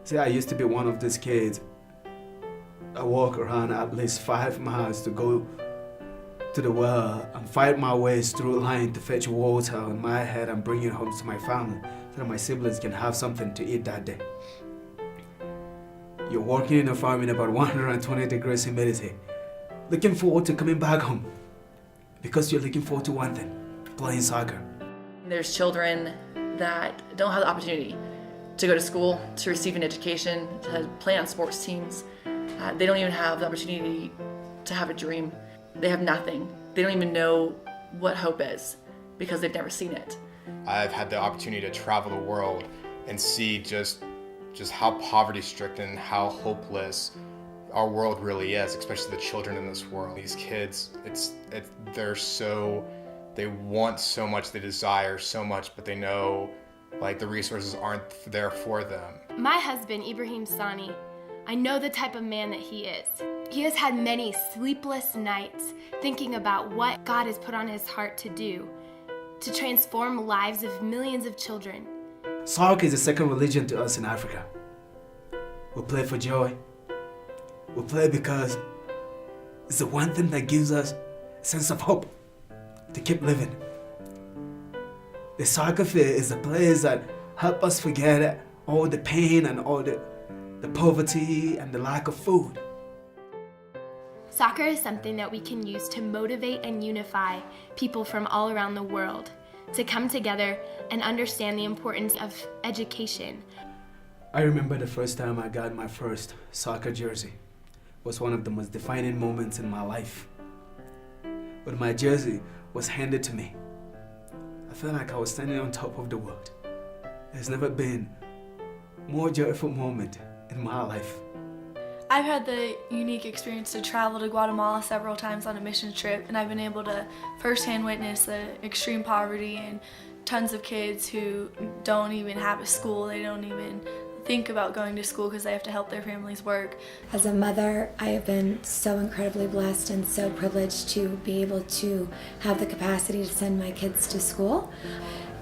See, I used to be one of these kids. I walk around at least 5 miles to go to the well and fight my ways through line to fetch water on my head and bring it home to my family so that my siblings can have something to eat that day. You're working in a farm in about 120 degrees humidity, looking forward to coming back home because you're looking forward to one thing, playing soccer. There's children that don't have the opportunity to go to school, to receive an education, to play on sports teams. They don't even have the opportunity to have a dream. They have nothing. They don't even know what hope is because they've never seen it. I've had the opportunity to travel the world and see just how poverty-stricken, how hopeless our world really is, especially the children in this world. These kids, they want so much, they desire so much, but they know like the resources aren't there for them. My husband, Ibrahim Sani, I know the type of man that he is. He has had many sleepless nights thinking about what God has put on his heart to do, to transform lives of millions of children. Soccer is a second religion to us in Africa. We play for joy. We play because it's the one thing that gives us a sense of hope to keep living. The soccer field is a place that help us forget all the pain and all the poverty and the lack of food. Soccer is something that we can use to motivate and unify people from all around the world to come together and understand the importance of education. I remember the first time I got my first soccer jersey. It was one of the most defining moments in my life. When my jersey was handed to me, I felt like I was standing on top of the world. There's never been a more joyful moment in my life. I've had the unique experience to travel to Guatemala several times on a mission trip, and I've been able to firsthand witness the extreme poverty and tons of kids who don't even have a school. They don't even think about going to school because they have to help their families work. As a mother, I have been so incredibly blessed and so privileged to be able to have the capacity to send my kids to school.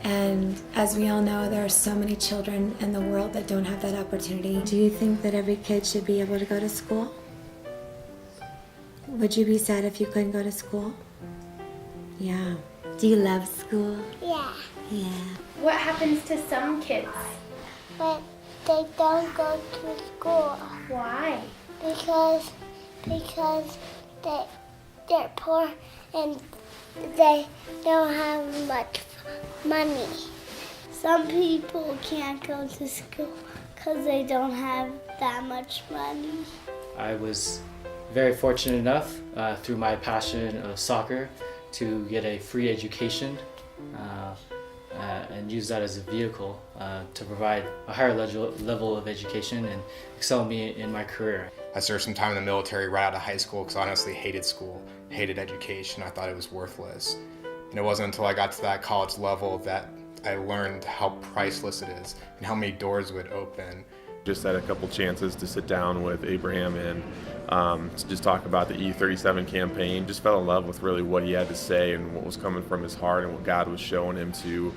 And as we all know, there are so many children in the world that don't have that opportunity. Do you think that every kid should be able to go to school? Would you be sad if you couldn't go to school? Yeah. Do you love school? Yeah. Yeah. What happens to some kids? But they don't go to school. Why? Because they're poor and they don't have much money. Some people can't go to school because they don't have that much money. I was very fortunate enough through my passion of soccer to get a free education and use that as a vehicle to provide a higher level of education and excel me in my career. I served some time in the military right out of high school because I honestly hated school, hated education. I thought it was worthless. And it wasn't until I got to that college level that I learned how priceless it is and how many doors would open. Just had a couple chances to sit down with Abraham and to just talk about the E37 campaign. Just fell in love with really what he had to say and what was coming from his heart and what God was showing him to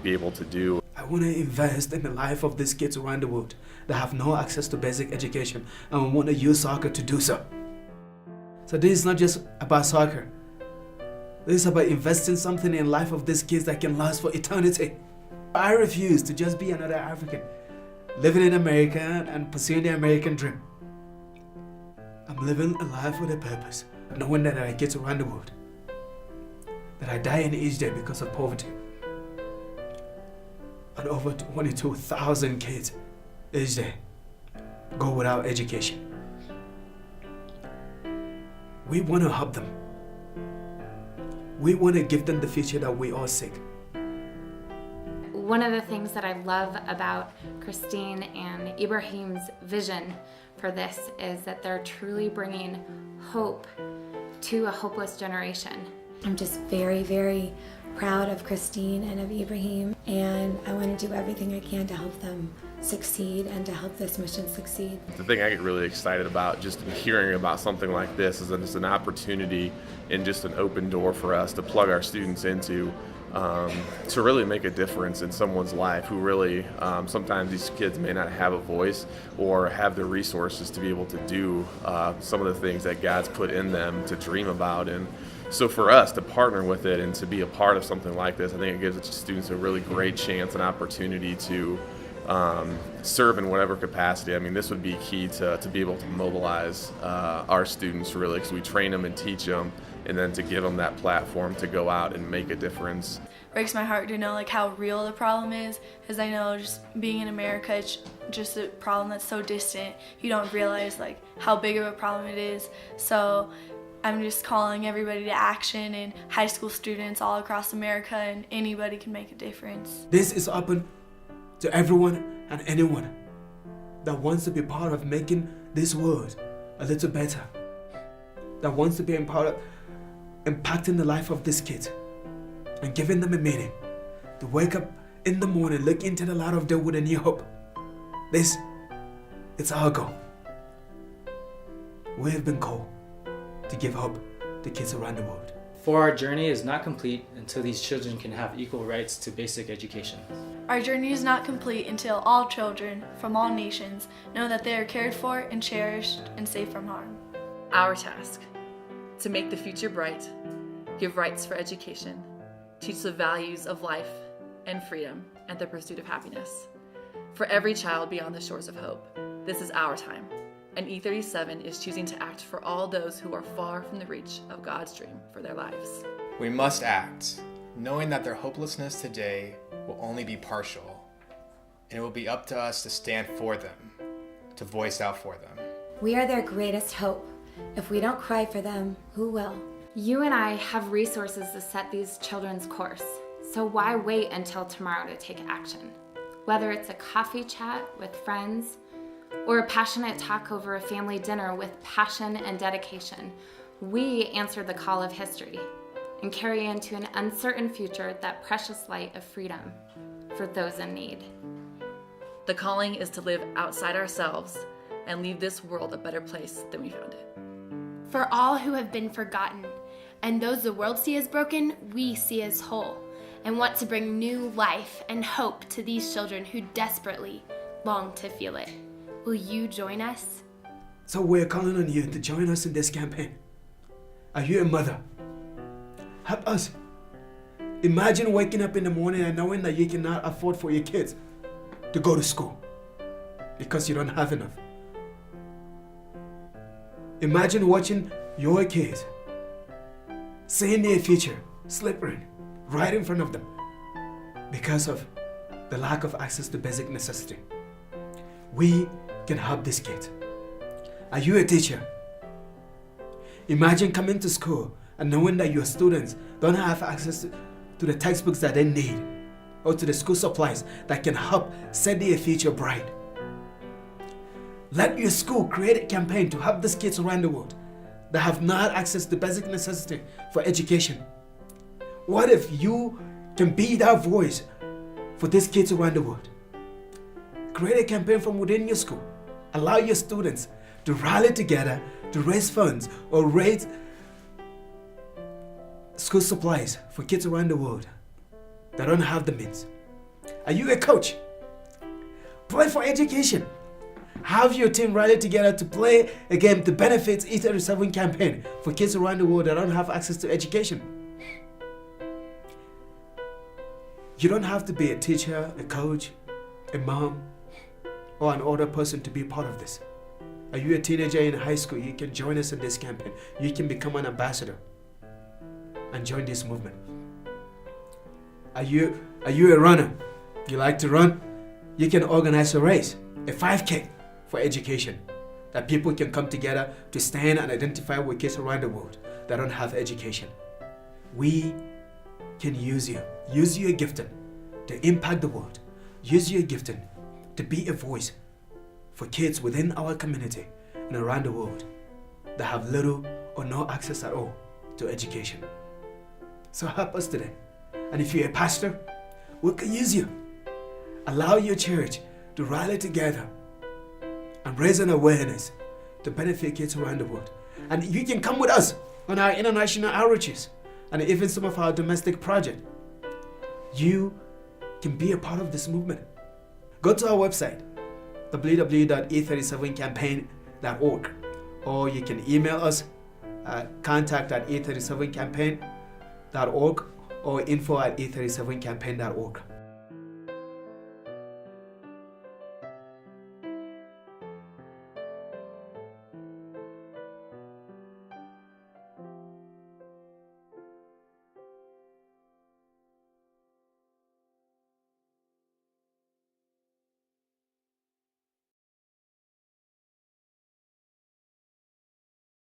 be able to do. I want to invest in the life of these kids around the world that have no access to basic education, and we want to use soccer to do so. So this is not just about soccer. This is about investing something in the life of these kids that can last for eternity. I refuse to just be another African living in America and pursuing the American dream. I'm living a life with a purpose, knowing that I get around the world, that I die in each day because of poverty. And over 22,000 kids each day go without education. We want to help them. We want to give them the future that we all seek. One of the things that I love about Christine and Ibrahim's vision for this is that they're truly bringing hope to a hopeless generation. I'm just very, very proud of Christine and of Ibrahim, and I want to do everything I can to help them succeed and to help this mission succeed. The thing I get really excited about just hearing about something like this is that it's an opportunity and just an open door for us to plug our students into to really make a difference in someone's life who really, sometimes these kids may not have a voice or have the resources to be able to do some of the things that God's put in them to dream about. And so for us to partner with it and to be a part of something like this, I think it gives the students a really great chance and opportunity to serve in whatever capacity. I mean, this would be key to be able to mobilize our students really, because we train them and teach them, and then to give them that platform to go out and make a difference. Breaks my heart to know like how real the problem is, because I know just being in America, it's just a problem that's so distant. You don't realize like how big of a problem it is. So I'm just calling everybody to action, and high school students all across America, and anybody can make a difference. This is open to everyone and anyone that wants to be part of making this world a little better, that wants to be a part of impacting the life of this kid and giving them a meaning to wake up in the morning, look into the light of day with a new hope. This is our goal. We have been called to give hope to kids around the world. For our journey is not complete until these children can have equal rights to basic education. Our journey is not complete until all children from all nations know that they are cared for and cherished and safe from harm. Our task: to make the future bright, give rights for education, teach the values of life and freedom and the pursuit of happiness. For every child beyond the shores of hope, this is our time, and E37 is choosing to act for all those who are far from the reach of God's dream for their lives. We must act, knowing that their hopelessness today will only be partial, and it will be up to us to stand for them, to voice out for them. We are their greatest hope. If we don't cry for them, who will? You and I have resources to set these children's course, so why wait until tomorrow to take action? Whether it's a coffee chat with friends, or a passionate talk over a family dinner with passion and dedication, we answer the call of history and carry into an uncertain future that precious light of freedom for those in need. The calling is to live outside ourselves and leave this world a better place than we found it. For all who have been forgotten, and those the world sees as broken, we see as whole, and want to bring new life and hope to these children who desperately long to feel it. Will you join us? So we're calling on you to join us in this campaign. Are you a mother? Help us. Imagine waking up in the morning and knowing that you cannot afford for your kids to go to school because you don't have enough. Imagine watching your kids, seeing their future slipping right in front of them because of the lack of access to basic necessity. We can help this kid. Are you a teacher? Imagine coming to school and knowing that your students don't have access to the textbooks that they need or to the school supplies that can help set their future bright. Let your school create a campaign to help these kids around the world that have not access to basic necessity for education. What if you can be that voice for these kids around the world? Create a campaign from within your school. Allow your students to rally together to raise funds or raise school supplies for kids around the world that don't have the means. Are you a coach? Play for education. Have your team rally together to play a game to benefit E37 campaign for kids around the world that don't have access to education. You don't have to be a teacher, a coach, a mom, or an older person to be part of this. Are you a teenager in high school? You can join us in this campaign. You can become an ambassador and join this movement. Are you a runner? You like to run? You can organize a race, a 5K for education, that people can come together to stand and identify with kids around the world that don't have education. We can use you. Use your gifting to impact the world. Use your gifting to be a voice for kids within our community and around the world that have little or no access at all to education. So help us today. And if you're a pastor, we can use you. Allow your church to rally together and raise an awareness to benefit kids around the world. And you can come with us on our international outreaches and even some of our domestic projects you can be a part of this movement. Go to our website, www.e37campaign.org, or you can email us at contact@e37campaign.org or info@e37campaign.org.